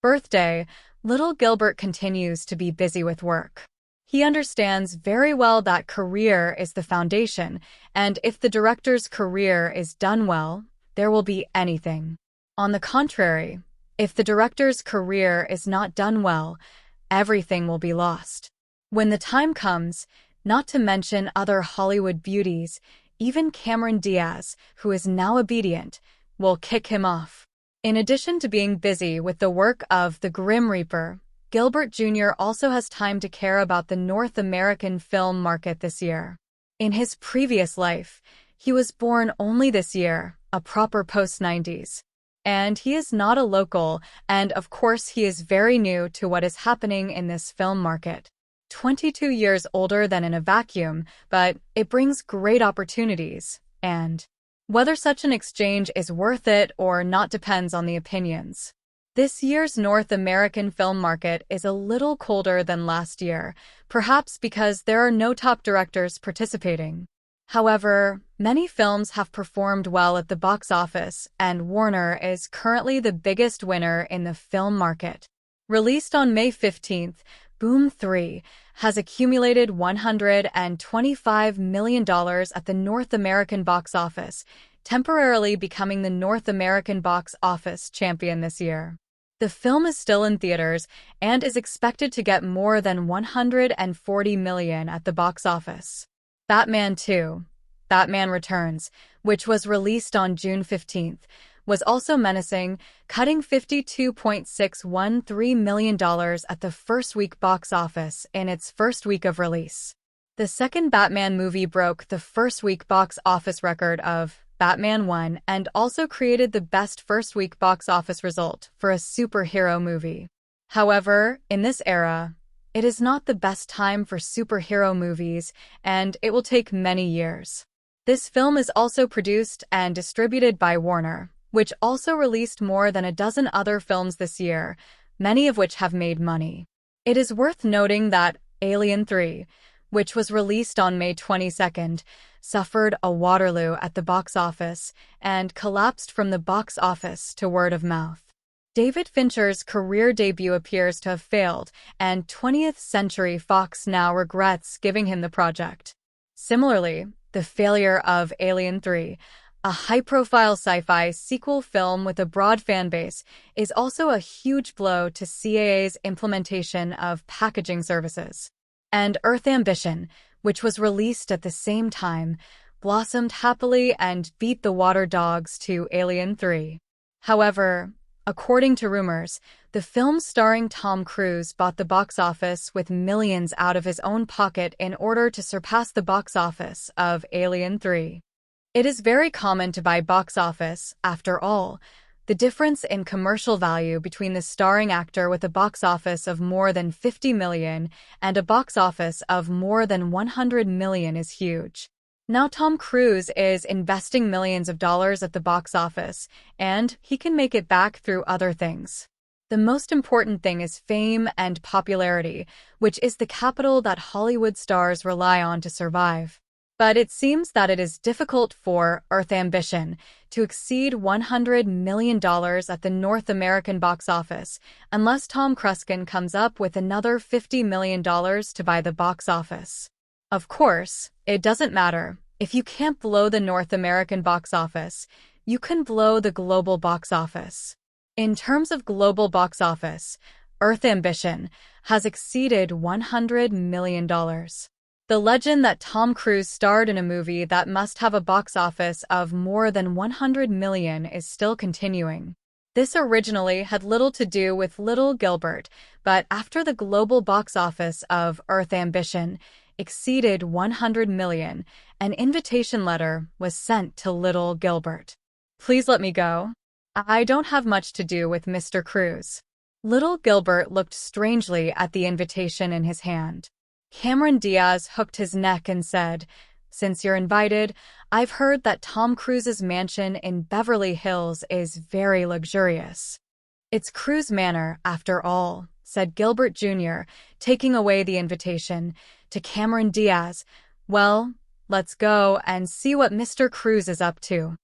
birthday, little Gilbert continues to be busy with work. He understands very well that career is the foundation, and if the director's career is done well, there will be anything. On the contrary, if the director's career is not done well, everything will be lost. When the time comes, not to mention other Hollywood beauties, even Cameron Diaz, who is now obedient, will kick him off. In addition to being busy with the work of the Grim Reaper, Gilbert Jr. also has time to care about the North American film market this year. In his previous life, he was born only this year, a proper post-90s. And he is not a local, and of course he is very new to what is happening in this film market. 22 years older than in a vacuum, but it brings great opportunities, and whether such an exchange is worth it or not depends on the opinions. This year's North American film market is a little colder than last year, perhaps because there are no top directors participating. However, many films have performed well at the box office, and Warner is currently the biggest winner in the film market. Released on May 15th, Boom 3 has accumulated $125 million at the North American box office, temporarily becoming the North American box office champion this year. The film is still in theaters and is expected to get more than $140 million at the box office. Batman 2, Batman Returns, which was released on June 15th, was also menacing, cutting $52.613 million at the first week box office in its first week of release. The second Batman movie broke the first week box office record of Batman 1 and also created the best first week box office result for a superhero movie. However, in this era, it is not the best time for superhero movies, and it will take many years. This film is also produced and distributed by Warner, which also released more than a dozen other films this year, many of which have made money. It is worth noting that Alien 3, which was released on May 22nd, suffered a Waterloo at the box office and collapsed from the box office to word of mouth. David Fincher's career debut appears to have failed, and 20th Century Fox now regrets giving him the project. Similarly, the failure of Alien 3, a high-profile sci-fi sequel film with a broad fan base, is also a huge blow to CAA's implementation of packaging services. And Earth Ambition, which was released at the same time, blossomed happily and beat the water dogs to Alien 3. However, according to rumors, the film starring Tom Cruise bought the box office with millions out of his own pocket in order to surpass the box office of Alien 3. It is very common to buy box office, after all. The difference in commercial value between the starring actor with a box office of more than 50 million and a box office of more than 100 million is huge. Now Tom Cruise is investing millions of dollars at the box office, and he can make it back through other things. The most important thing is fame and popularity, which is the capital that Hollywood stars rely on to survive. But it seems that it is difficult for Earth Ambition to exceed $100 million at the North American box office unless Tom Cruise comes up with another $50 million to buy the box office. Of course, it doesn't matter. If you can't blow the North American box office, you can blow the global box office. In terms of global box office, Earth Ambition has exceeded $100 million. The legend that Tom Cruise starred in a movie that must have a box office of more than 100 million is still continuing. This originally had little to do with little Gilbert, but after the global box office of Earth Ambition exceeded 100 million, an invitation letter was sent to little Gilbert. Please let me go. I don't have much to do with Mr. Cruise. Little Gilbert looked strangely at the invitation in his hand. Cameron Diaz hooked his neck and said, "Since you're invited, I've heard that Tom Cruise's mansion in Beverly Hills is very luxurious." "It's Cruise Manor, after all," said Gilbert Jr., taking away the invitation. To Cameron Diaz, "Well, let's go and see what Mr. Cruise is up to."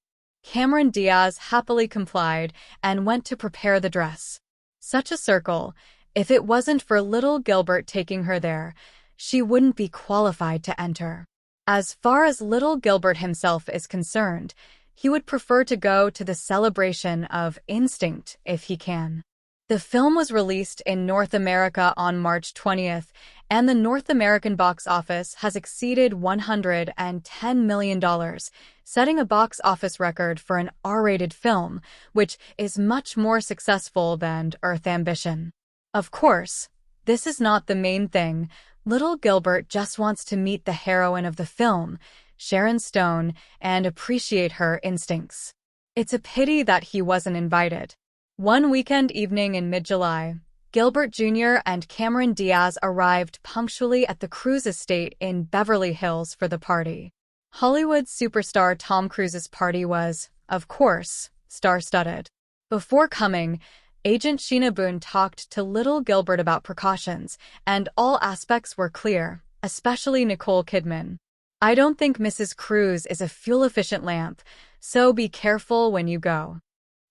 Cameron Diaz happily complied and went to prepare the dress. Such a circle. If it wasn't for little Gilbert taking her there, she wouldn't be qualified to enter. As far as little Gilbert himself is concerned, he would prefer to go to the celebration of instinct if he can. The film was released in North America on March 20th, and the North American box office has exceeded $110 million, setting a box office record for an R-rated film, which is much more successful than Earth Ambition. Of course, this is not the main thing. Little Gilbert just wants to meet the heroine of the film, Sharon Stone, and appreciate her instincts. It's a pity that he wasn't invited. One weekend evening in mid-July, Gilbert Jr. and Cameron Diaz arrived punctually at the Cruise estate in Beverly Hills for the party. Hollywood superstar Tom Cruise's party was, of course, star-studded. Before coming, Agent Sheena Boone talked to little Gilbert about precautions, and all aspects were clear, especially Nicole Kidman. "I don't think Mrs. Cruise is a fuel-efficient lamp, so be careful when you go,"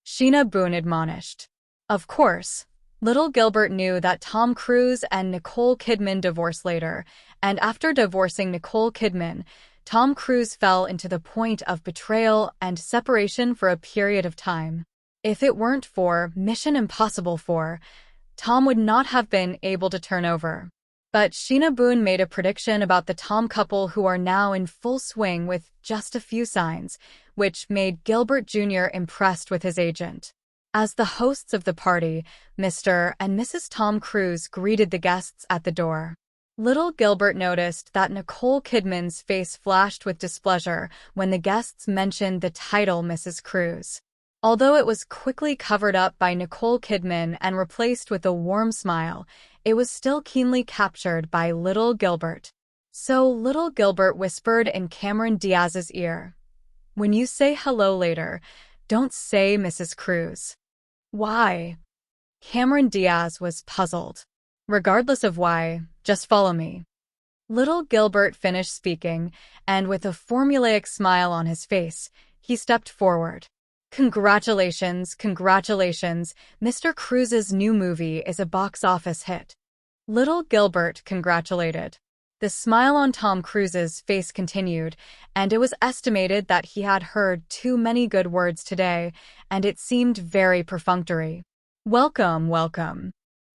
Sheena Boone admonished. Of course, little Gilbert knew that Tom Cruise and Nicole Kidman divorced later, and after divorcing Nicole Kidman, Tom Cruise fell into the point of betrayal and separation for a period of time. If it weren't for Mission Impossible 4, Tom would not have been able to turn over. But Sheena Boone made a prediction about the Tom couple who are now in full swing with just a few signs, which made Gilbert Jr. impressed with his agent. As the hosts of the party, Mr. and Mrs. Tom Cruise greeted the guests at the door. Little Gilbert noticed that Nicole Kidman's face flashed with displeasure when the guests mentioned the title Mrs. Cruise. Although it was quickly covered up by Nicole Kidman and replaced with a warm smile, it was still keenly captured by little Gilbert. So little Gilbert whispered in Cameron Diaz's ear, "When you say hello later, don't say Mrs. Cruise." "Why?" Cameron Diaz was puzzled. "Regardless of why, just follow me." Little Gilbert finished speaking, and with a formulaic smile on his face, he stepped forward. "Congratulations, congratulations, Mr. Cruise's new movie is a box office hit." Little Gilbert congratulated. The smile on Tom Cruise's face continued, and it was estimated that he had heard too many good words today, and it seemed very perfunctory. "Welcome, welcome.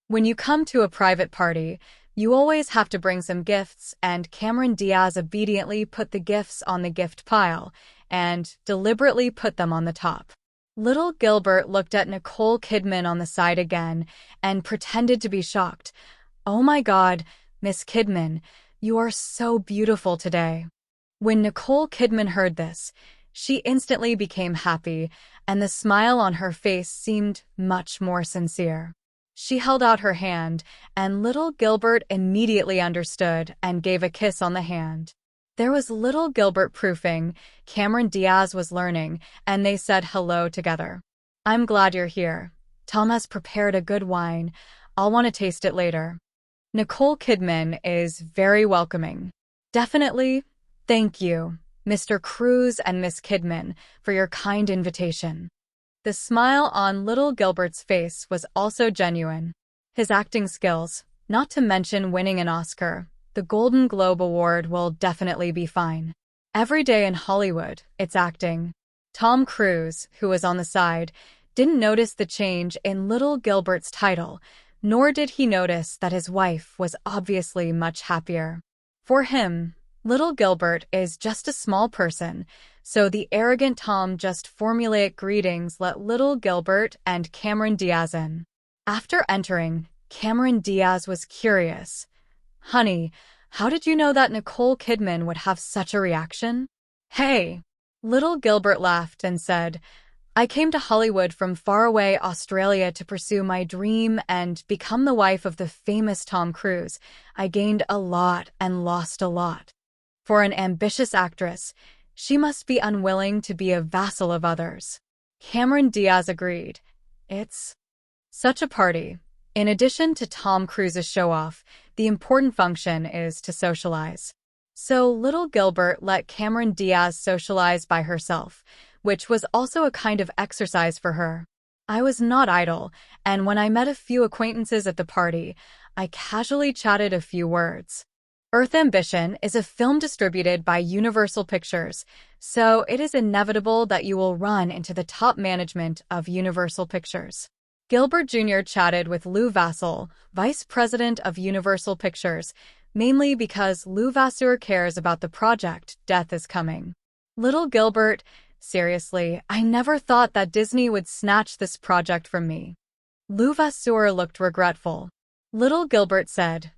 When you come to a private party, you always have to bring some gifts," and Cameron Diaz obediently put the gifts on the gift pile, and deliberately put them on the top. Little Gilbert looked at Nicole Kidman on the side again and pretended to be shocked. "Oh my God, Miss Kidman, you are so beautiful today." When Nicole Kidman heard this, she instantly became happy, and the smile on her face seemed much more sincere. She held out her hand, and little Gilbert immediately understood and gave a kiss on the hand. There was little Gilbert proofing, Cameron Diaz was learning, and they said hello together. "I'm glad you're here. Tom has prepared a good wine. I'll want to taste it later." Nicole Kidman is very welcoming. "Definitely. Thank you, Mr. Cruise and Miss Kidman, for your kind invitation." The smile on little Gilbert's face was also genuine. His acting skills, not to mention winning an Oscar, the Golden Globe Award, will definitely be fine. Every day in Hollywood, it's acting. Tom Cruise, who was on the side, didn't notice the change in little Gilbert's title, nor did he notice that his wife was obviously much happier. For him, little Gilbert is just a small person, so the arrogant Tom just formulaic greetings let little Gilbert and Cameron Diaz in. After entering, Cameron Diaz was curious. "Honey, how did you know that Nicole Kidman would have such a reaction?" "Hey!" Little Gilbert laughed and said, "I came to Hollywood from faraway Australia to pursue my dream and become the wife of the famous Tom Cruise. I gained a lot and lost a lot. For an ambitious actress, she must be unwilling to be a vassal of others." Cameron Diaz agreed. "It's such a party. In addition to Tom Cruise's show-off, the important function is to socialize." So little Gilbert let Cameron Diaz socialize by herself, which was also a kind of exercise for her. I was not idle, and when I met a few acquaintances at the party, I casually chatted a few words. Earth Ambition is a film distributed by Universal Pictures, so it is inevitable that you will run into the top management of Universal Pictures. Gilbert Jr. chatted with Lou Vassell, vice president of Universal Pictures, mainly because Lou Vasseur cares about the project Death is Coming. Little Gilbert, seriously, I never thought that Disney would snatch this project from me. Lou Vasseur looked regretful. Little Gilbert said,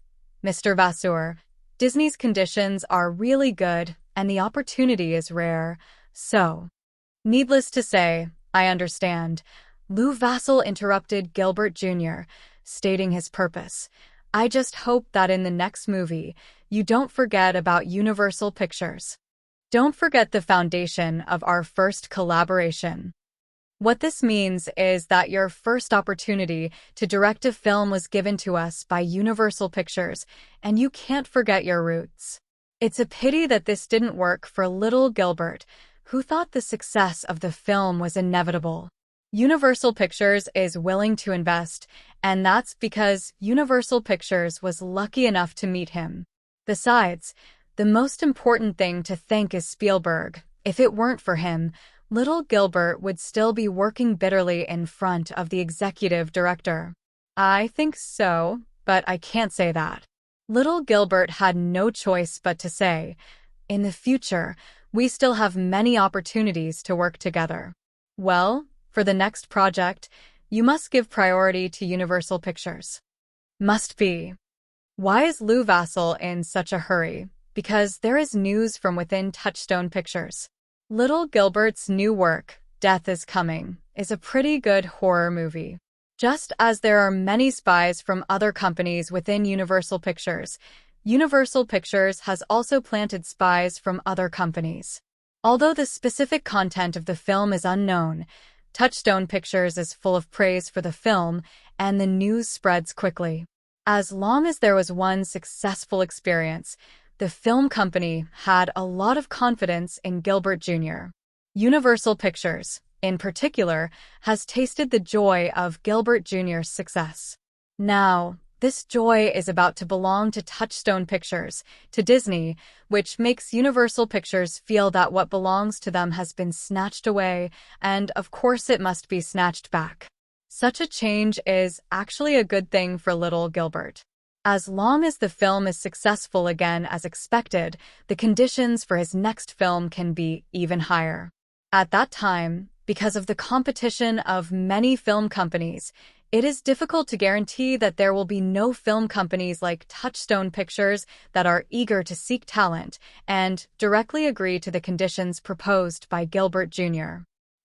Mr. Vasseur, Disney's conditions are really good, and the opportunity is rare, so. Needless to say, I understand. Lou Vassell interrupted Gilbert Jr., stating his purpose. I just hope that in the next movie, you don't forget about Universal Pictures. Don't forget the foundation of our first collaboration. What this means is that your first opportunity to direct a film was given to us by Universal Pictures, and you can't forget your roots. It's a pity that this didn't work for little Gilbert, who thought the success of the film was inevitable. Universal Pictures is willing to invest, and that's because Universal Pictures was lucky enough to meet him. Besides, the most important thing to thank is Spielberg. If it weren't for him, little Gilbert would still be working bitterly in front of the executive director. I think so, but I can't say that. Little Gilbert had no choice but to say, in the future, we still have many opportunities to work together. Well, for the next project, you must give priority to Universal Pictures. Must be. Why is Lou Vassell in such a hurry? Because there is news from within Touchstone Pictures. Little Gilbert's new work, Death is Coming, is a pretty good horror movie. Just as there are many spies from other companies within Universal Pictures, Universal Pictures has also planted spies from other companies. Although the specific content of the film is unknown, Touchstone Pictures is full of praise for the film, and the news spreads quickly. As long as there was one successful experience, the film company had a lot of confidence in Gilbert Jr. Universal Pictures, in particular, has tasted the joy of Gilbert Jr.'s success. Now, this joy is about to belong to Touchstone Pictures, to Disney, which makes Universal Pictures feel that what belongs to them has been snatched away, and of course it must be snatched back. Such a change is actually a good thing for little Gilbert. As long as the film is successful again as expected, the conditions for his next film can be even higher. At that time, because of the competition of many film companies, it is difficult to guarantee that there will be no film companies like Touchstone Pictures that are eager to seek talent and directly agree to the conditions proposed by Gilbert Jr.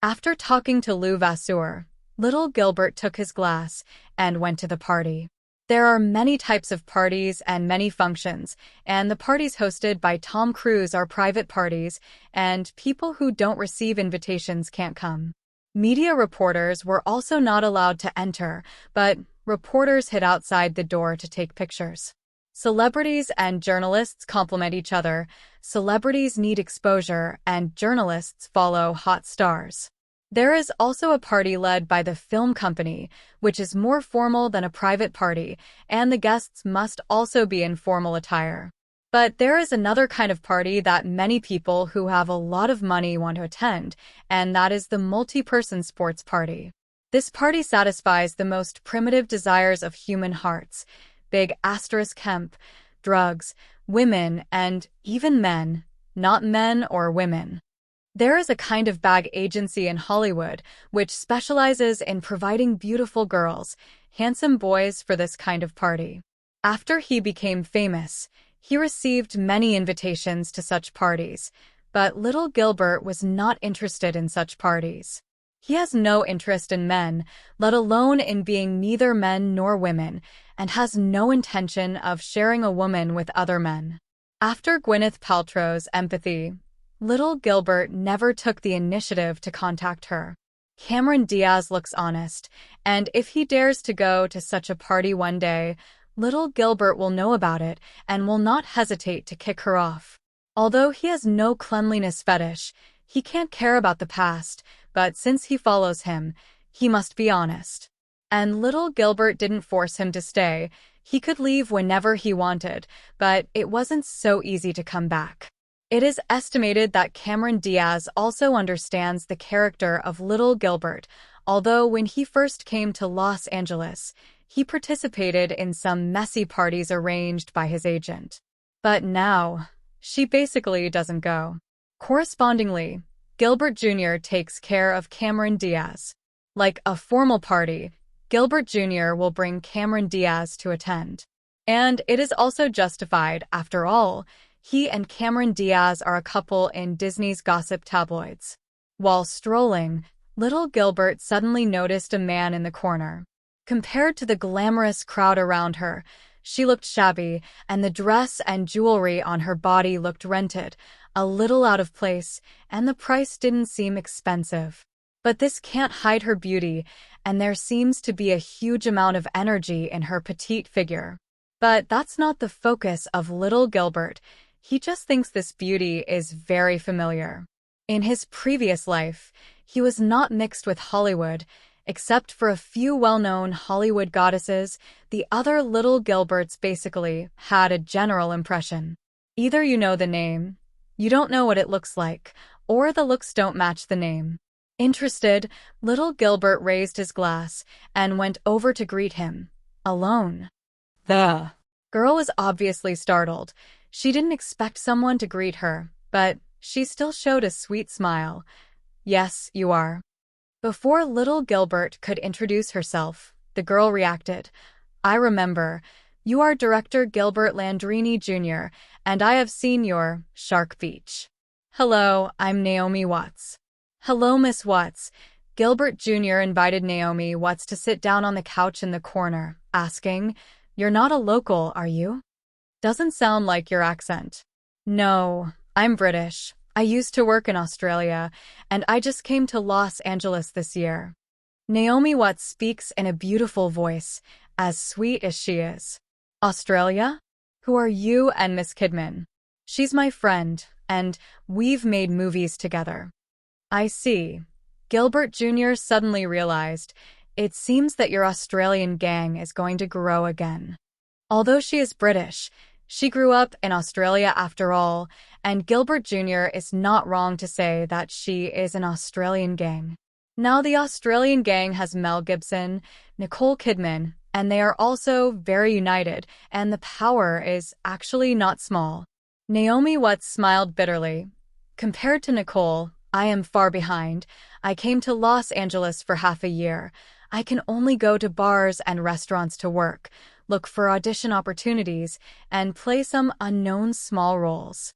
After talking to Lou Vasseur, little Gilbert took his glass and went to the party. There are many types of parties and many functions, and the parties hosted by Tom Cruise are private parties, and people who don't receive invitations can't come. Media reporters were also not allowed to enter, but reporters hid outside the door to take pictures. Celebrities and journalists complement each other. Celebrities need exposure, and journalists follow hot stars. There is also a party led by the film company, which is more formal than a private party, and the guests must also be in formal attire. But there is another kind of party that many people who have a lot of money want to attend, and that is the multi-person sports party. This party satisfies the most primitive desires of human hearts: big asterisk hemp, drugs, women, and even men, not men or women. There is a kind of bag agency in Hollywood which specializes in providing beautiful girls, handsome boys for this kind of party. After he became famous, he received many invitations to such parties, but little Gilbert was not interested in such parties. He has no interest in men, let alone in being neither men nor women, and has no intention of sharing a woman with other men. After Gwyneth Paltrow's empathy, little Gilbert never took the initiative to contact her. Cameron Diaz looks honest, and if he dares to go to such a party one day, little Gilbert will know about it and will not hesitate to kick her off. Although he has no cleanliness fetish, he can't care about the past, but since he follows him, He must be honest. And little Gilbert didn't force him to stay. He could leave whenever he wanted, but it wasn't so easy to come back. It is estimated that Cameron Diaz also understands the character of little Gilbert, although when he first came to Los Angeles, he participated in some messy parties arranged by his agent. But now, she basically doesn't go. Correspondingly, Gilbert Jr. takes care of Cameron Diaz. Like a formal party, Gilbert Jr. will bring Cameron Diaz to attend. And it is also justified, after all, he and Cameron Diaz are a couple in Disney's gossip tabloids. While strolling, little Gilbert suddenly noticed a man in the corner. Compared to the glamorous crowd around her, she looked shabby, and the dress and jewelry on her body looked rented, a little out of place, and the price didn't seem expensive. But this can't hide her beauty, and there seems to be a huge amount of energy in her petite figure. But that's not the focus of little Gilbert. He just thinks this beauty is very familiar. In his previous life, he was not mixed with Hollywood. Except for a few well-known Hollywood goddesses, the other little Gilberts basically had a general impression. Either you know the name, you don't know what it looks like, or the looks don't match the name. Interested, little Gilbert raised his glass and went over to greet him, alone. The girl was obviously startled. She didn't expect someone to greet her, but she still showed a sweet smile. Yes, you are. Before little Gilbert could introduce herself, the girl reacted. I remember. You are Director Gilbert Landrini Jr., and I have seen your Shark Beach. Hello, I'm Naomi Watts. Hello, Miss Watts. Gilbert Jr. invited Naomi Watts to sit down on the couch in the corner, asking, You're not a local, are you? Doesn't sound like your accent. No, I'm British. I used to work in Australia, and I just came to Los Angeles this year. Naomi Watts speaks in a beautiful voice, as sweet as she is. Australia? Who are you and Miss Kidman? She's my friend, and we've made movies together. I see. Gilbert Jr. suddenly realized, it seems that your Australian gang is going to grow again. Although she is British, she grew up in Australia after all, and Gilbert Jr. is not wrong to say that she is an Australian gang. Now the Australian gang has Mel Gibson, Nicole Kidman, and they are also very united, and the power is actually not small. Naomi Watts smiled bitterly. Compared to Nicole, I am far behind. I came to Los Angeles for half a year. I can only go to bars and restaurants to work, look for audition opportunities, and play some unknown small roles.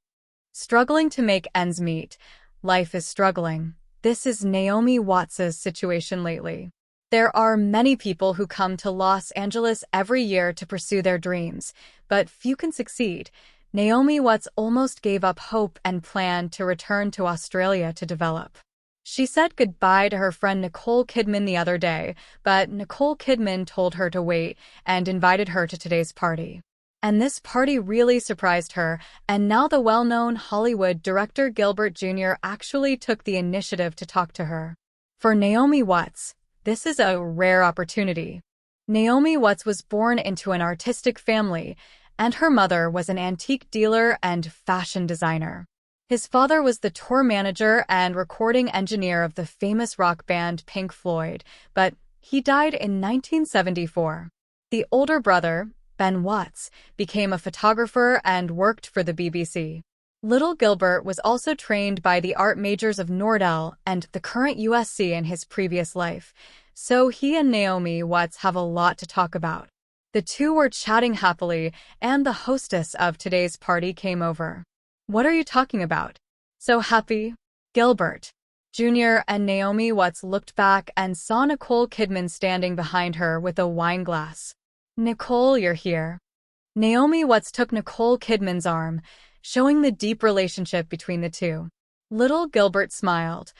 Struggling to make ends meet. Life is struggling. This is Naomi Watts' situation lately. There are many people who come to Los Angeles every year to pursue their dreams, but few can succeed. Naomi Watts almost gave up hope and planned to return to Australia to develop. She said goodbye to her friend Nicole Kidman the other day, but Nicole Kidman told her to wait and invited her to today's party. And this party really surprised her, and now the well-known Hollywood director Gilbert Jr. actually took the initiative to talk to her. For Naomi Watts, this is a rare opportunity. Naomi Watts was born into an artistic family, and her mother was an antique dealer and fashion designer. His father was the tour manager and recording engineer of the famous rock band Pink Floyd, but he died in 1974. The older brother, Ben Watts, became a photographer and worked for the BBC. Little Gilbert was also trained by the art majors of Nordell and the current USC in his previous life, so he and Naomi Watts have a lot to talk about. The two were chatting happily, and the hostess of today's party came over. What are you talking about? So happy? Gilbert Jr. and Naomi Watts looked back and saw Nicole Kidman standing behind her with a wine glass. Nicole, you're here. Naomi Watts took Nicole Kidman's arm, showing the deep relationship between the two. Little Gilbert smiled.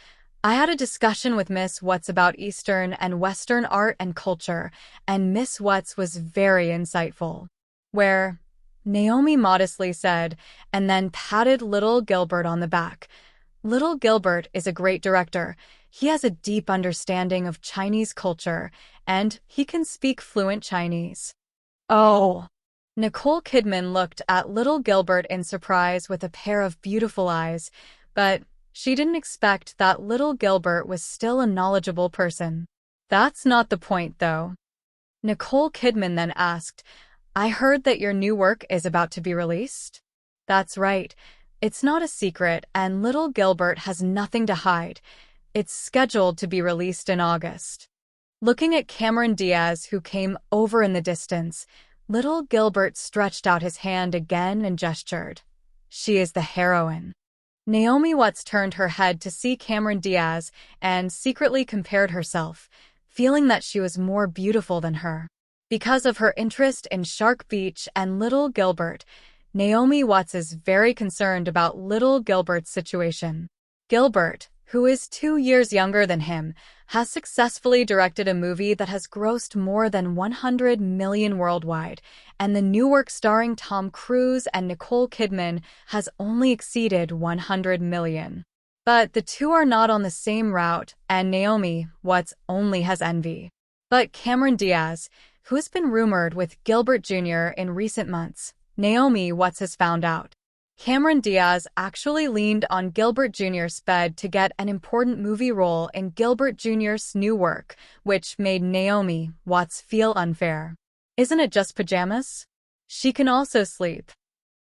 I had a discussion with Miss Watts about Eastern and Western art and culture, and Miss Watts was very insightful. Where? Naomi modestly said, and then patted little Gilbert on the back. Little Gilbert is a great director. He has a deep understanding of Chinese culture, and he can speak fluent Chinese. Oh. Nicole Kidman looked at little Gilbert in surprise with a pair of beautiful eyes, but she didn't expect that little Gilbert was still a knowledgeable person. That's not the point, though. Nicole Kidman then asked, I heard that your new work is about to be released? That's right. It's not a secret, and little Gilbert has nothing to hide. It's scheduled to be released in August. Looking at Cameron Diaz, who came over in the distance, little Gilbert stretched out his hand again and gestured. She is the heroine. Naomi Watts turned her head to see Cameron Diaz and secretly compared herself, feeling that she was more beautiful than her. Because of her interest in Shark Beach and little Gilbert, Naomi Watts is very concerned about little Gilbert's situation. Gilbert, who is 2 years younger than him, has successfully directed a movie that has grossed more than 100 million worldwide, and the new work starring Tom Cruise and Nicole Kidman has only exceeded 100 million. But the two are not on the same route, and Naomi Watts only has envy. But Cameron Diaz, who has been rumored with Gilbert Jr. in recent months, Naomi Watts has found out. Cameron Diaz actually leaned on Gilbert Jr.'s bed to get an important movie role in Gilbert Jr.'s new work, which made Naomi Watts feel unfair. Isn't it just pajamas? She can also sleep.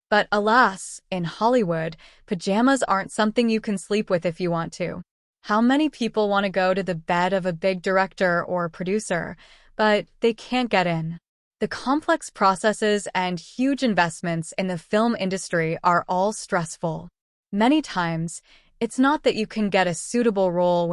But alas, in Hollywood, pajamas aren't something you can sleep with if you want to. How many people want to go to the bed of a big director or producer, but they can't get in? The complex processes and huge investments in the film industry are all stressful. Many times, it's not that you can get a suitable role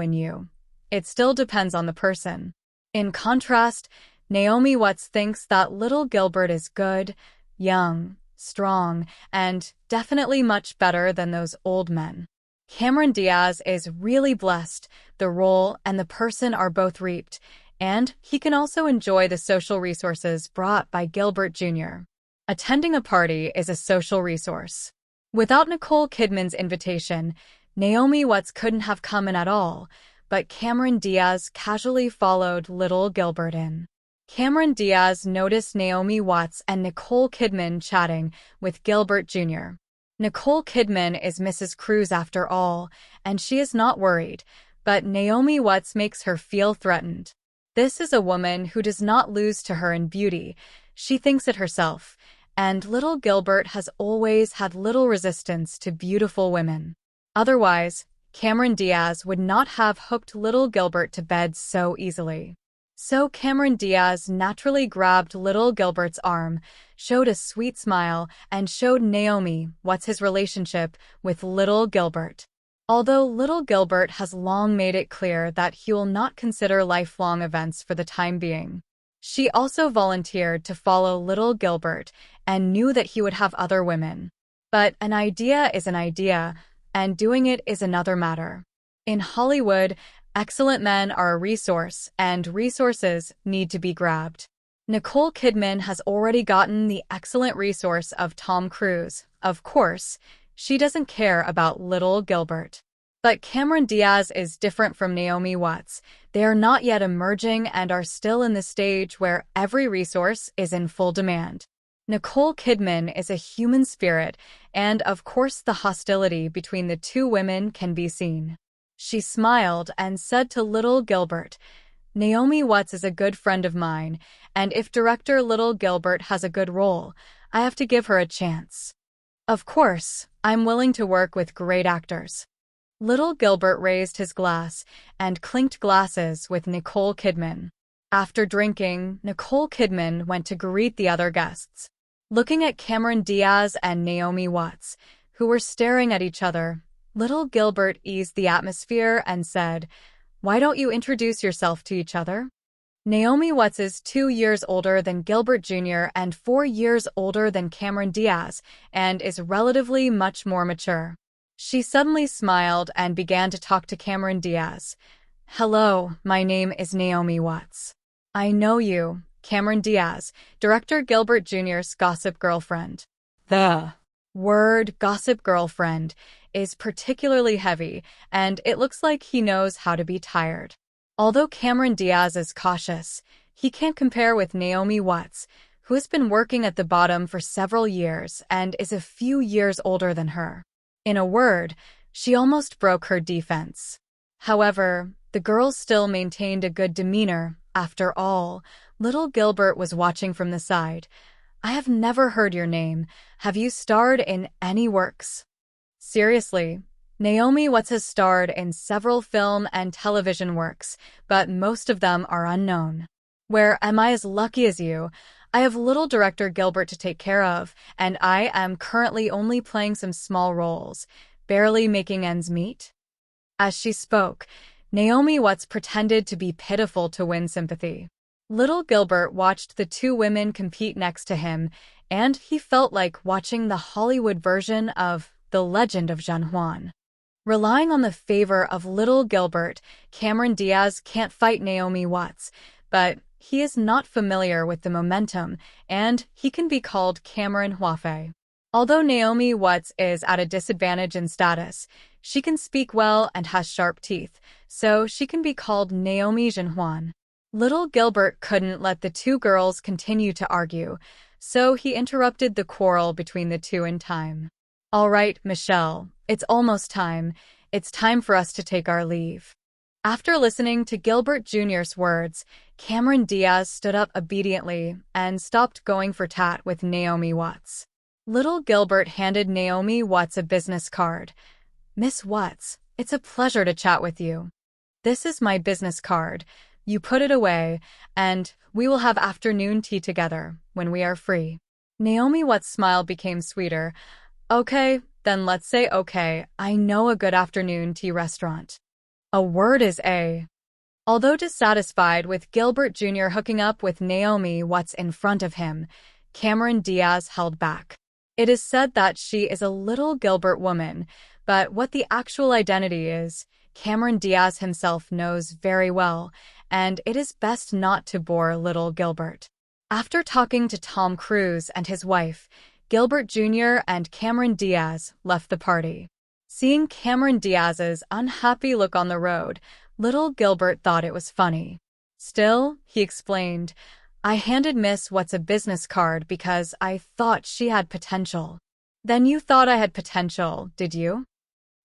it still depends on the person. In contrast, Naomi Watts thinks that little Gilbert is good, young, strong, and definitely much better than those old men. Cameron Diaz is really blessed. The role and the person are both reaped, and he can also enjoy the social resources brought by Gilbert Jr. Attending a party is a social resource. Without Nicole Kidman's invitation, Naomi Watts couldn't have come in at all, but Cameron Diaz casually followed little Gilbert in. Cameron Diaz noticed Naomi Watts and Nicole Kidman chatting with Gilbert Jr. Nicole Kidman is Mrs. Cruise after all, and she is not worried, but Naomi Watts makes her feel threatened. This is a woman who does not lose to her in beauty. She thinks it herself, and little Gilbert has always had little resistance to beautiful women. Otherwise, Cameron Diaz would not have hooked little Gilbert to bed so easily. So Cameron Diaz naturally grabbed little Gilbert's arm, showed a sweet smile, and showed Naomi Watts his relationship with little Gilbert. Although little Gilbert has long made it clear that he will not consider lifelong events for the time being. She also volunteered to follow little Gilbert and knew that he would have other women. But an idea is an idea, and doing it is another matter. In Hollywood, excellent men are a resource, and resources need to be grabbed. Nicole Kidman has already gotten the excellent resource of Tom Cruise. Of course, she doesn't care about little Gilbert. But Cameron Diaz is different from Naomi Watts. They are not yet emerging and are still in the stage where every resource is in full demand. Nicole Kidman is a human spirit, and of course the hostility between the two women can be seen. She smiled and said to little Gilbert, Naomi Watts is a good friend of mine, and if director little Gilbert has a good role, I have to give her a chance. Of course, I'm willing to work with great actors. Little Gilbert raised his glass and clinked glasses with Nicole Kidman. After drinking, Nicole Kidman went to greet the other guests. Looking at Cameron Diaz and Naomi Watts, who were staring at each other, little Gilbert eased the atmosphere and said, "Why don't you introduce yourself to each other?" Naomi Watts is 2 years older than Gilbert Jr. and 4 years older than Cameron Diaz, and is relatively much more mature. She suddenly smiled and began to talk to Cameron Diaz. "Hello, my name is Naomi Watts. I know you, Cameron Diaz, director Gilbert Jr.'s gossip girlfriend." The word gossip girlfriend is particularly heavy, and it looks like he knows how to be tired. Although Cameron Diaz is cautious, he can't compare with Naomi Watts, who has been working at the bottom for several years and is a few years older than her. In a word, she almost broke her defense. However, the girls still maintained a good demeanor. After all, little Gilbert was watching from the side. "I have never heard your name. Have you starred in any works?" Seriously, Naomi Watts has starred in several film and television works, but most of them are unknown. "Where am I as lucky as you? I have little director Gilbert to take care of, and I am currently only playing some small roles, barely making ends meet." As she spoke, Naomi Watts pretended to be pitiful to win sympathy. Little Gilbert watched the two women compete next to him, and he felt like watching the Hollywood version of The Legend of Zhen Huan. Relying on the favor of little Gilbert, Cameron Diaz can't fight Naomi Watts, but he is not familiar with the momentum, and he can be called Cameron Huafei. Although Naomi Watts is at a disadvantage in status, she can speak well and has sharp teeth, so she can be called Naomi Zhenhuan. Little Gilbert couldn't let the two girls continue to argue, so he interrupted the quarrel between the two in time. "All right, Michelle, it's almost time. It's time for us to take our leave." After listening to Gilbert Jr.'s words, Cameron Diaz stood up obediently and stopped going for tat with Naomi Watts. Little Gilbert handed Naomi Watts a business card. "Miss Watts, it's a pleasure to chat with you. This is my business card. You put it away, and we will have afternoon tea together when we are free." Naomi Watts' smile became sweeter. "Okay, then let's say okay. I know a good afternoon tea restaurant." A word is a. Although dissatisfied with Gilbert Jr. hooking up with Naomi Watts in front of him, Cameron Diaz held back. It is said that she is a little Gilbert woman, but what the actual identity is, Cameron Diaz himself knows very well, and it is best not to bore little Gilbert. After talking to Tom Cruise and his wife, Gilbert Jr. and Cameron Diaz left the party. Seeing Cameron Diaz's unhappy look on the road, little Gilbert thought it was funny. Still, he explained, "I handed Miss Watts a business card because I thought she had potential." "Then you thought I had potential, did you?"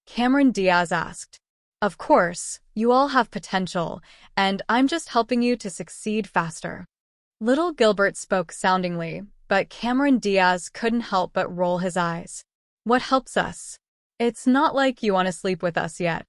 Cameron Diaz asked. "Of course, you all have potential, and I'm just helping you to succeed faster." Little Gilbert spoke soundingly, but Cameron Diaz couldn't help but roll his eyes. "What helps us? It's not like you want to sleep with us yet."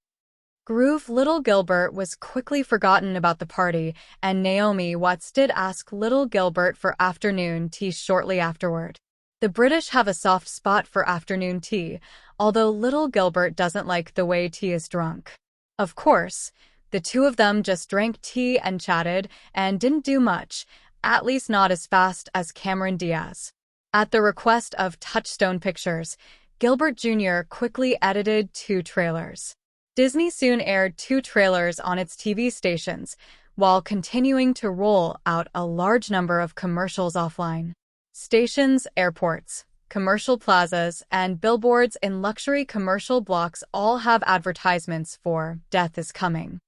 Groove little Gilbert was quickly forgotten about the party, and Naomi Watts did ask little Gilbert for afternoon tea shortly afterward. The British have a soft spot for afternoon tea, although little Gilbert doesn't like the way tea is drunk. Of course, the two of them just drank tea and chatted and didn't do much, at least not as fast as Cameron Diaz. At the request of Touchstone Pictures, Gilbert Jr. quickly edited 2 trailers. Disney soon aired 2 trailers on its TV stations, while continuing to roll out a large number of commercials offline. Stations, airports, commercial plazas, and billboards in luxury commercial blocks all have advertisements for "Death is Coming."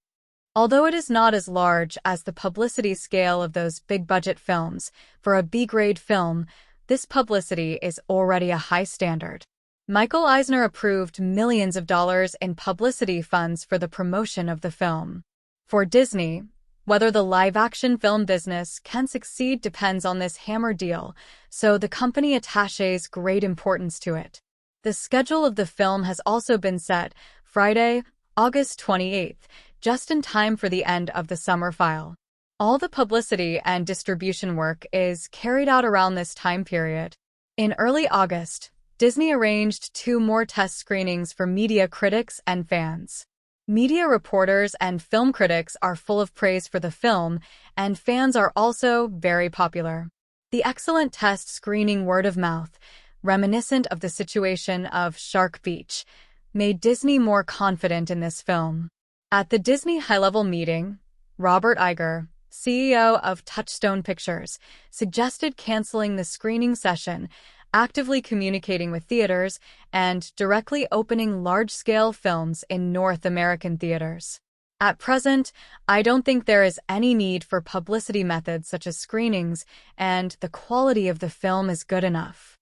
Although it is not as large as the publicity scale of those big-budget films, for a B-grade film, this publicity is already a high standard. Michael Eisner approved millions of dollars in publicity funds for the promotion of the film. For Disney, whether the live-action film business can succeed depends on this hammer deal, so the company attaches great importance to it. The schedule of the film has also been set, Friday, August 28th, just in time for the end of the summer file. All the publicity and distribution work is carried out around this time period. In early August, Disney arranged 2 more test screenings for media critics and fans. Media reporters and film critics are full of praise for the film, and fans are also very popular. The excellent test screening word of mouth, reminiscent of the situation of Shark Beach, made Disney more confident in this film. At the Disney high-level meeting, Robert Iger, CEO of Touchstone Pictures, suggested canceling the screening session actively communicating with theaters, and directly opening large-scale films in North American theaters. At present, I don't think there is any need for publicity methods such as screenings, and the quality of the film is good enough.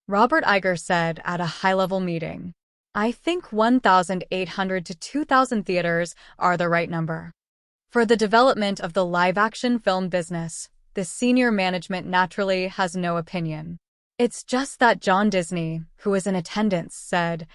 Robert Iger said at a high-level meeting, "I think 1,800 to 2,000 theaters are the right number." For the development of the live-action film business, the senior management naturally has no opinion. It's just that John Disney, who was in attendance, said,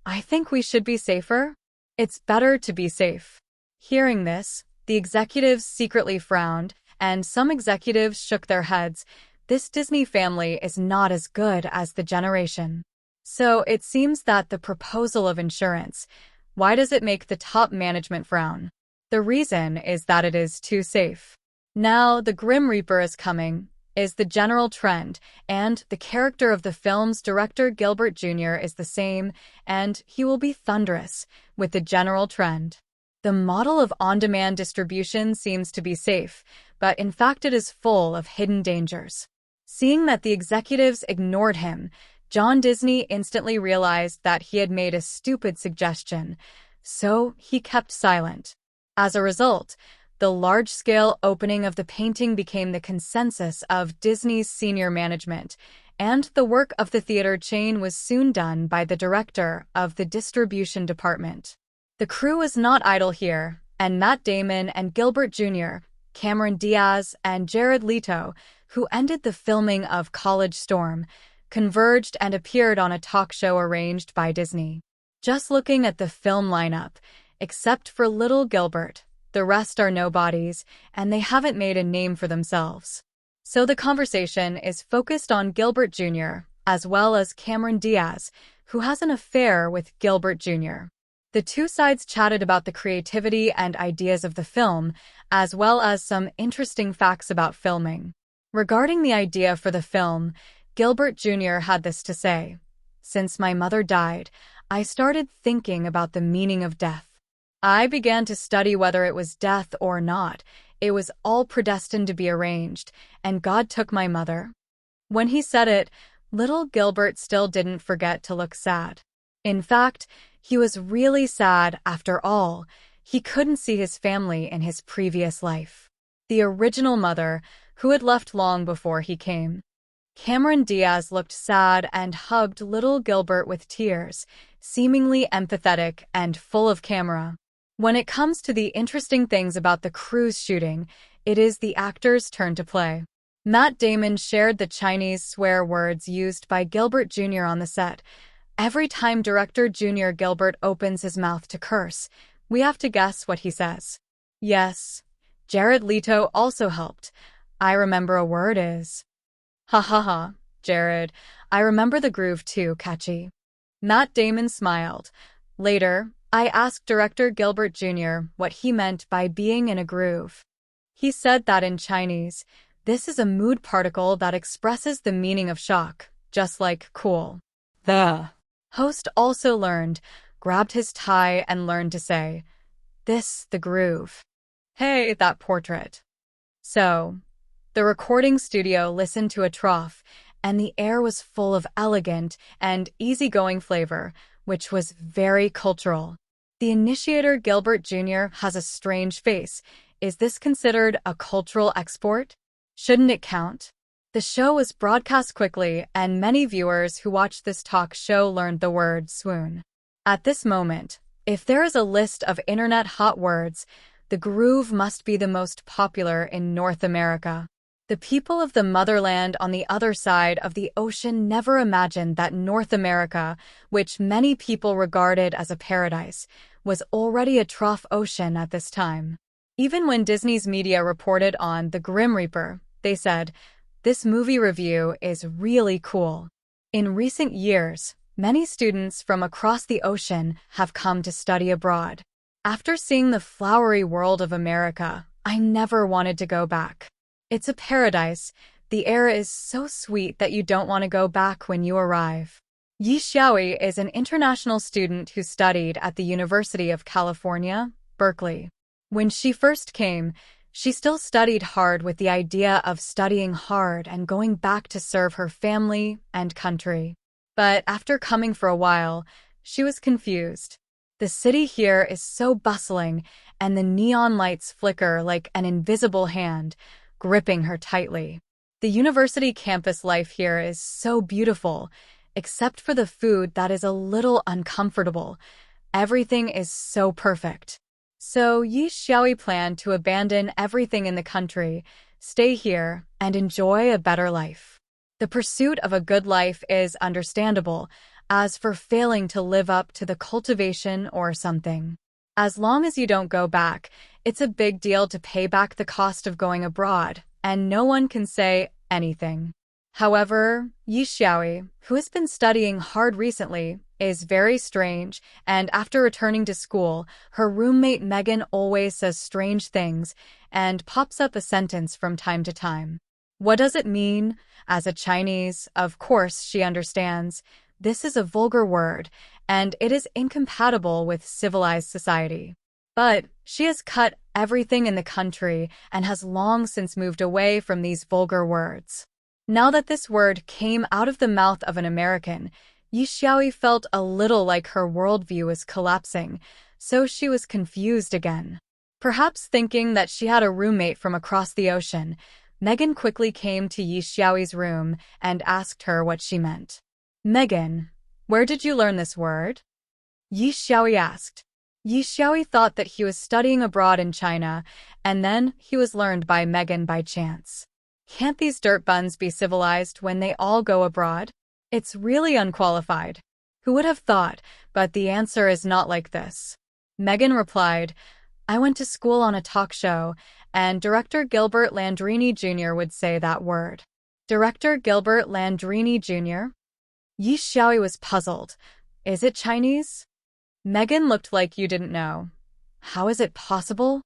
"I think we should be safer. It's better to be safe." Hearing this, the executives secretly frowned, and some executives shook their heads. This Disney family is not as good as the generation. So it seems that the proposal of insurance, why does it make the top management frown? The reason is that it is too safe. Now the Grim Reaper is coming, is the general trend, and the character of the film's director Gilbert Jr. is the same, and he will be thunderous with the general trend. The model of on-demand distribution seems to be safe, but in fact it is full of hidden dangers. Seeing that the executives ignored him, John Disney instantly realized that he had made a stupid suggestion, so he kept silent. As a result, the large-scale opening of the painting became the consensus of Disney's senior management, and the work of the theater chain was soon done by the director of the distribution department. The crew was not idle here, and Matt Damon and Gilbert Jr., Cameron Diaz and Jared Leto, who ended the filming of College Storm, converged and appeared on a talk show arranged by Disney. Just looking at the film lineup, except for little Gilbert, the rest are nobodies, and they haven't made a name for themselves. So the conversation is focused on Gilbert Jr., as well as Cameron Diaz, who has an affair with Gilbert Jr. The two sides chatted about the creativity and ideas of the film, as well as some interesting facts about filming. Regarding the idea for the film, Gilbert Jr. had this to say, "Since my mother died, I started thinking about the meaning of death. I began to study whether it was death or not. It was all predestined to be arranged, and God took my mother." When he said it, little Gilbert still didn't forget to look sad. In fact, he was really sad after all. He couldn't see his family in his previous life. The original mother, who had left long before he came. Cameron Diaz looked sad and hugged little Gilbert with tears, seemingly empathetic and full of camera. When it comes to the interesting things about the crew's shooting, it is the actors' turn to play. Matt Damon shared the Chinese swear words used by Gilbert Jr. on the set. Every time director Jr. Gilbert opens his mouth to curse, we have to guess what he says. Yes, Jared Leto also helped. "I remember a word is..." "Ha ha ha, Jared, I remember the groove too, catchy." Matt Damon smiled. Later, I asked director Gilbert Jr. what he meant by being in a groove. He said that in Chinese, this is a mood particle that expresses the meaning of shock, just like cool. The host also grabbed his tie and learned to say, "This, the groove. Hey, that portrait." So, the recording studio listened to a trough, and the air was full of elegant and easygoing flavor, which was very cultural. The initiator Gilbert Jr. has a strange face. Is this considered a cultural export? Shouldn't it count? The show was broadcast quickly, and many viewers who watched this talk show learned the word swoon. At this moment, if there is a list of internet hot words, the groove must be the most popular in North America. The people of the motherland on the other side of the ocean never imagined that North America, which many people regarded as a paradise, was already a trough ocean at this time. Even when Disney's media reported on The Grim Reaper, they said, "This movie review is really cool." In recent years, many students from across the ocean have come to study abroad. After seeing the flowery world of America, I never wanted to go back. It's a paradise. The air is so sweet that you don't want to go back when you arrive. Yi Xiaoyi is an international student who studied at the University of California, Berkeley. When she first came, She still studied hard with the idea of studying hard and going back to serve her family and country. But after coming for a while, she was confused. The city here is so bustling, and the neon lights flicker like an invisible hand, gripping her tightly. The university campus life here is so beautiful, except for the food that is a little uncomfortable. Everything is so perfect. So Yi Xiaoyi planned to abandon everything in the country, stay here, and enjoy a better life. The pursuit of a good life is understandable, as for failing to live up to the cultivation or something. As long as you don't go back, it's a big deal to pay back the cost of going abroad, and no one can say anything. However, Yi Xiaoyi, who has been studying hard recently, is very strange, and after returning to school, her roommate Megan always says strange things and pops up a sentence from time to time. What does it mean? As a Chinese, of course she understands. This is a vulgar word, and it is incompatible with civilized society. But she has cut everything in the country and has long since moved away from these vulgar words. Now that this word came out of the mouth of an American, Yi Xiaoyi felt a little like her worldview was collapsing, so she was confused again. Perhaps thinking that she had a roommate from across the ocean, Megan quickly came to Yi Xiaoyi's room and asked her what she meant. "Megan, where did you learn this word?" Yi Xiaoyi asked. Yi Xiaoyi thought that he was studying abroad in China, and then he was learned by Megan by chance. Can't these dirt buns be civilized when they all go abroad? It's really unqualified. Who would have thought, but the answer is not like this. Megan replied, "I went to school on a talk show, and Director Gilbert Landrini Jr. would say that word." Director Gilbert Landrini Jr.? Yi Xiaoyi was puzzled. Is it Chinese? Megan looked like you didn't know. How is it possible?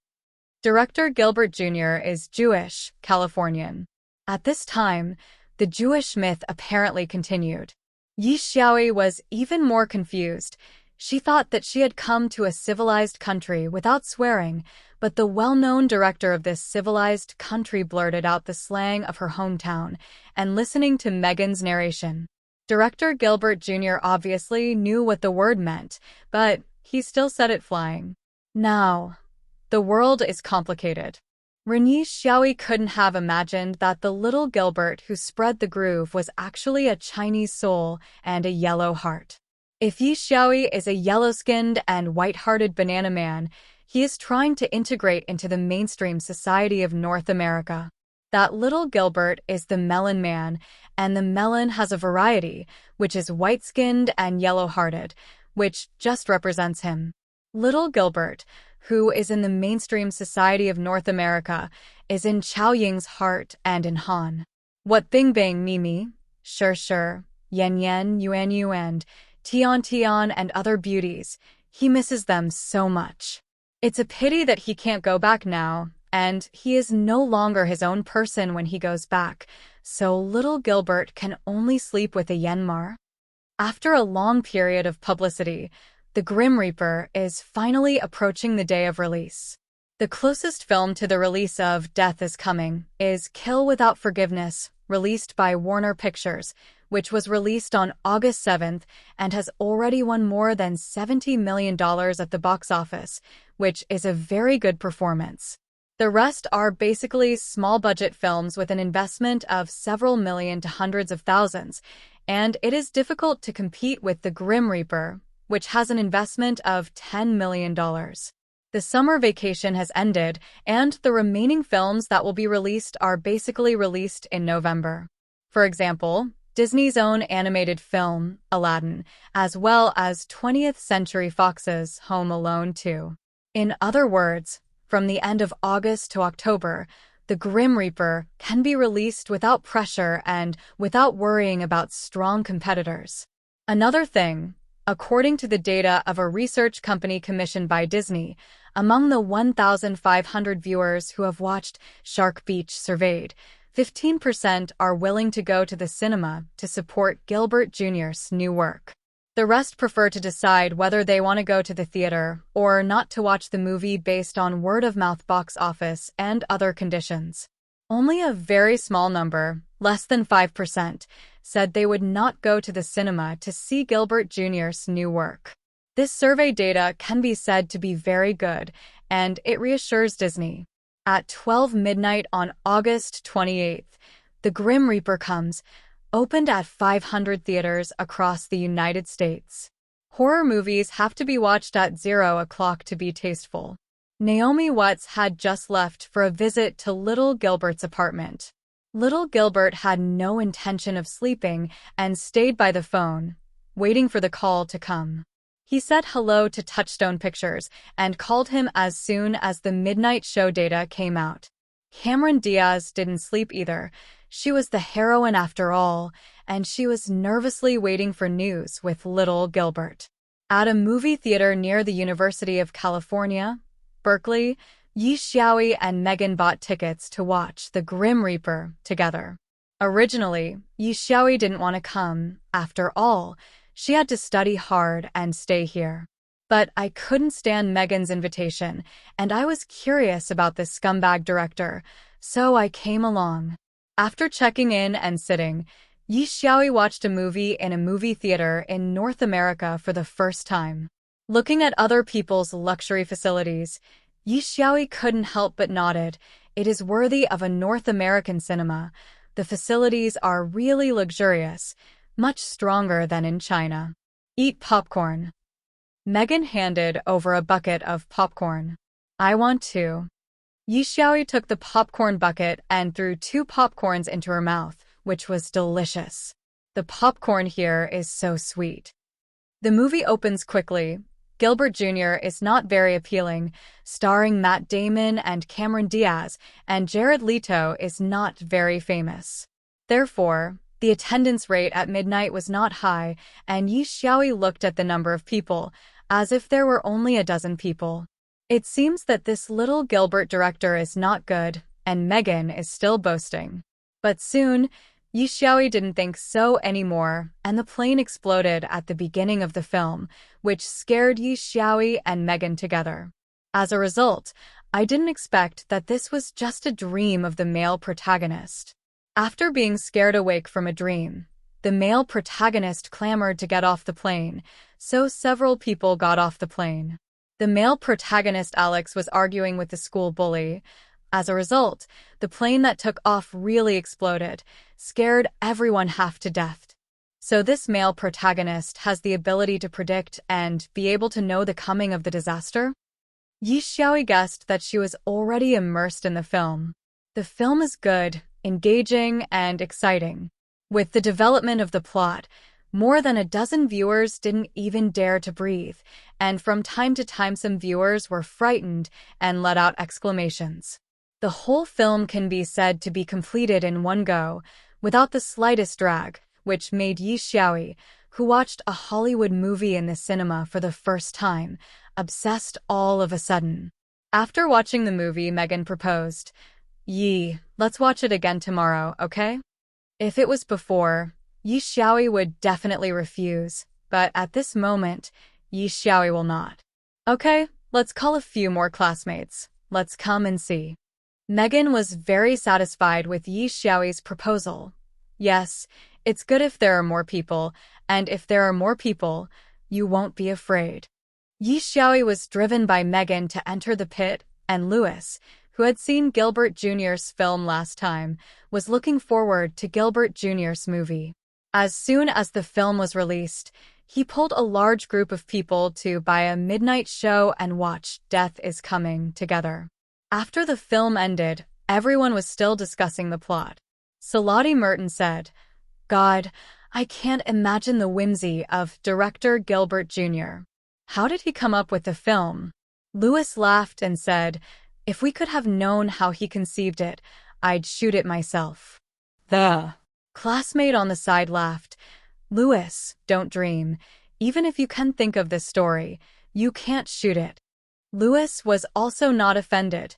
Director Gilbert Jr. is Jewish, Californian. At this time, the Jewish myth apparently continued. Yi Xiaoyi was even more confused. She thought that she had come to a civilized country without swearing, but the well-known director of this civilized country blurted out the slang of her hometown, and listening to Megan's narration. Director Gilbert Jr. obviously knew what the word meant, but he still said it flying. Now, the world is complicated. Yi Xiaoyi couldn't have imagined that the little Gilbert who spread the groove was actually a Chinese soul and a yellow heart. If Yi Xiaoyi is a yellow-skinned and white-hearted banana man, he is trying to integrate into the mainstream society of North America. That little Gilbert is the melon man, and the melon has a variety, which is white-skinned and yellow-hearted, which just represents him. Little Gilbert, who is in the mainstream society of North America, is in Chao Ying's heart and in Han. What Bing Bing Mimi, Sure, Yen Yen, Yuan Yuan, Tian Tian and other beauties, he misses them so much. It's a pity that he can't go back now, and he is no longer his own person when he goes back, so little Gilbert can only sleep with a Yanmar. After a long period of publicity, The Grim Reaper is finally approaching the day of release. The closest film to the release of Death is Coming is Kill Without Forgiveness, released by Warner Pictures, which was released on August 7th and has already won more than $70 million at the box office, which is a very good performance. The rest are basically small-budget films with an investment of several million to hundreds of thousands, and it is difficult to compete with The Grim Reaper, which has an investment of $10 million. The summer vacation has ended, and the remaining films that will be released are basically released in November. For example, Disney's own animated film, Aladdin, as well as 20th Century Fox's Home Alone 2. In other words, from the end of August to October, The Grim Reaper can be released without pressure and without worrying about strong competitors. Another thing, according to the data of a research company commissioned by Disney, among the 1,500 viewers who have watched Shark Beach surveyed, 15% are willing to go to the cinema to support Gilbert Jr.'s new work. The rest prefer to decide whether they want to go to the theater or not to watch the movie based on word-of-mouth box office and other conditions. Only a very small number, less than 5%, said they would not go to the cinema to see Gilbert Jr.'s new work. This survey data can be said to be very good, and it reassures Disney. At 12 midnight on August 28th, The Grim Reaper Comes opened at 500 theaters across the United States. Horror movies have to be watched at 0 o'clock to be tasteful. Naomi Watts had just left for a visit to Little Gilbert's apartment. Little Gilbert had no intention of sleeping and stayed by the phone, waiting for the call to come. He said hello to Touchstone Pictures and called him as soon as the midnight show data came out. Cameron Diaz didn't sleep either. She was the heroine after all, and she was nervously waiting for news with Little Gilbert. At a movie theater near the University of California, Berkeley, Yi Xiaoyi and Megan bought tickets to watch The Grim Reaper together. Originally, Yi Xiaoyi didn't want to come. After all, she had to study hard and stay here. But I couldn't stand Megan's invitation, and I was curious about this scumbag director, so I came along. After checking in and sitting, Yi Xiaoyi watched a movie in a movie theater in North America for the first time. Looking at other people's luxury facilities, Yi Xiaoyi couldn't help but nodded. It is worthy of a North American cinema. The facilities are really luxurious, much stronger than in China. Eat popcorn. Megan handed over a bucket of popcorn. I want to. Yi Xiaoyi took the popcorn bucket and threw 2 popcorns into her mouth, which was delicious. The popcorn here is so sweet. The movie opens quickly. Gilbert Jr. is not very appealing, starring Matt Damon and Cameron Diaz, and Jared Leto is not very famous. Therefore, the attendance rate at midnight was not high, and Yi Xiaoyi looked at the number of people, as if there were only a dozen people. It seems that this Little Gilbert director is not good, and Megan is still boasting. But soon, Yi Xiaoyi didn't think so anymore, and the plane exploded at the beginning of the film, which scared Yi Xiaoyi and Megan together. As a result, I didn't expect that this was just a dream of the male protagonist. After being scared awake from a dream, the male protagonist clamored to get off the plane, so several people got off the plane. The male protagonist Alex was arguing with the school bully. As a result, the plane that took off really exploded, scared everyone half to death. So this male protagonist has the ability to predict and be able to know the coming of the disaster? Yi Xiaoyi guessed that she was already immersed in the film. The film is good, engaging, and exciting. With the development of the plot, more than a dozen viewers didn't even dare to breathe, and from time to time some viewers were frightened and let out exclamations. The whole film can be said to be completed in one go, without the slightest drag, which made Yi Xiaoyi, who watched a Hollywood movie in the cinema for the first time, obsessed all of a sudden. After watching the movie, Megan proposed, "Yi, let's watch it again tomorrow, okay?" If it was before, Yi Xiaoyi would definitely refuse, but at this moment, Yi Xiaoyi will not. "Okay, let's call a few more classmates. Let's come and see." Megan was very satisfied with Yi Xiaoyi's proposal. Yes, it's good if there are more people, and if there are more people, you won't be afraid. Yi Xiaoyi was driven by Megan to enter the pit, and Louis, who had seen Gilbert Jr.'s film last time, was looking forward to Gilbert Jr.'s movie. As soon as the film was released, he pulled a large group of people to buy a midnight show and watch Death is Coming together. After the film ended, everyone was still discussing the plot. Salati Merton said, "God, I can't imagine the whimsy of director Gilbert Jr. How did he come up with the film?" Louis laughed and said, "If we could have known how he conceived it, I'd shoot it myself." The classmate on the side laughed. "Louis, don't dream. Even if you can think of this story, you can't shoot it." Louis was also not offended.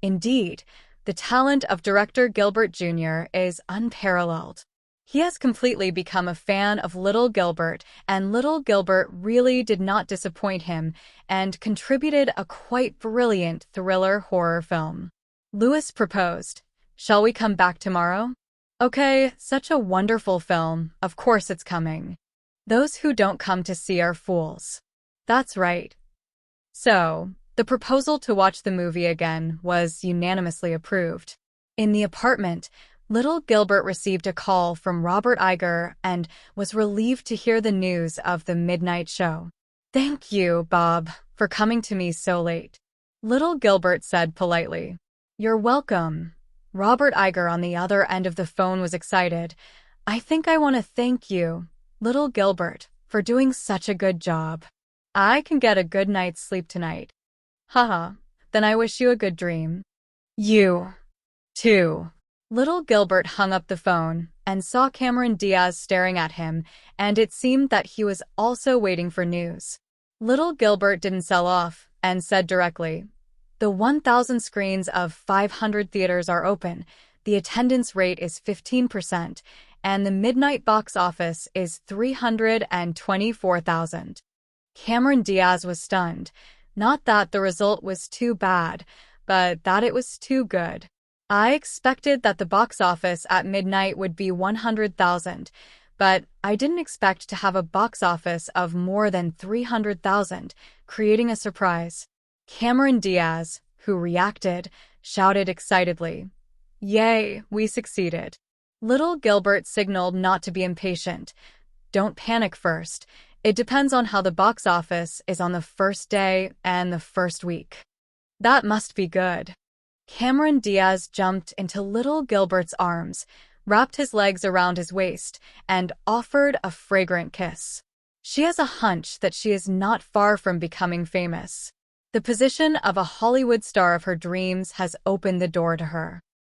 Indeed, the talent of director Gilbert Jr. is unparalleled. He has completely become a fan of Little Gilbert, and Little Gilbert really did not disappoint him and contributed a quite brilliant thriller horror film. Lewis proposed, "Shall we come back tomorrow?" "Okay, such a wonderful film, of course it's coming. Those who don't come to see are fools." That's right. So, the proposal to watch the movie again was unanimously approved. In the apartment, Little Gilbert received a call from Robert Iger and was relieved to hear the news of the midnight show. "Thank you, Bob, for coming to me so late," Little Gilbert said politely. "You're welcome." Robert Iger on the other end of the phone was excited. "I think I want to thank you, Little Gilbert, for doing such a good job. I can get a good night's sleep tonight." "Haha, then I wish you a good dream." "You, too." Little Gilbert hung up the phone and saw Cameron Diaz staring at him, and it seemed that he was also waiting for news. Little Gilbert didn't sell off and said directly, "The 1,000 screens of 500 theaters are open, the attendance rate is 15%, and the midnight box office is 324,000. Cameron Diaz was stunned. Not that the result was too bad, but that it was too good. "I expected that the box office at midnight would be 100,000, but I didn't expect to have a box office of more than 300,000, creating a surprise." Cameron Diaz, who reacted, shouted excitedly, "Yay, we succeeded." Little Gilbert signaled not to be impatient. "Don't panic first. It depends on how the box office is on the first day and the first week." "That must be good." Cameron Diaz jumped into Little Gilbert's arms, wrapped his legs around his waist, and offered a fragrant kiss. She has a hunch that she is not far from becoming famous. The position of a Hollywood star of her dreams has opened the door to her.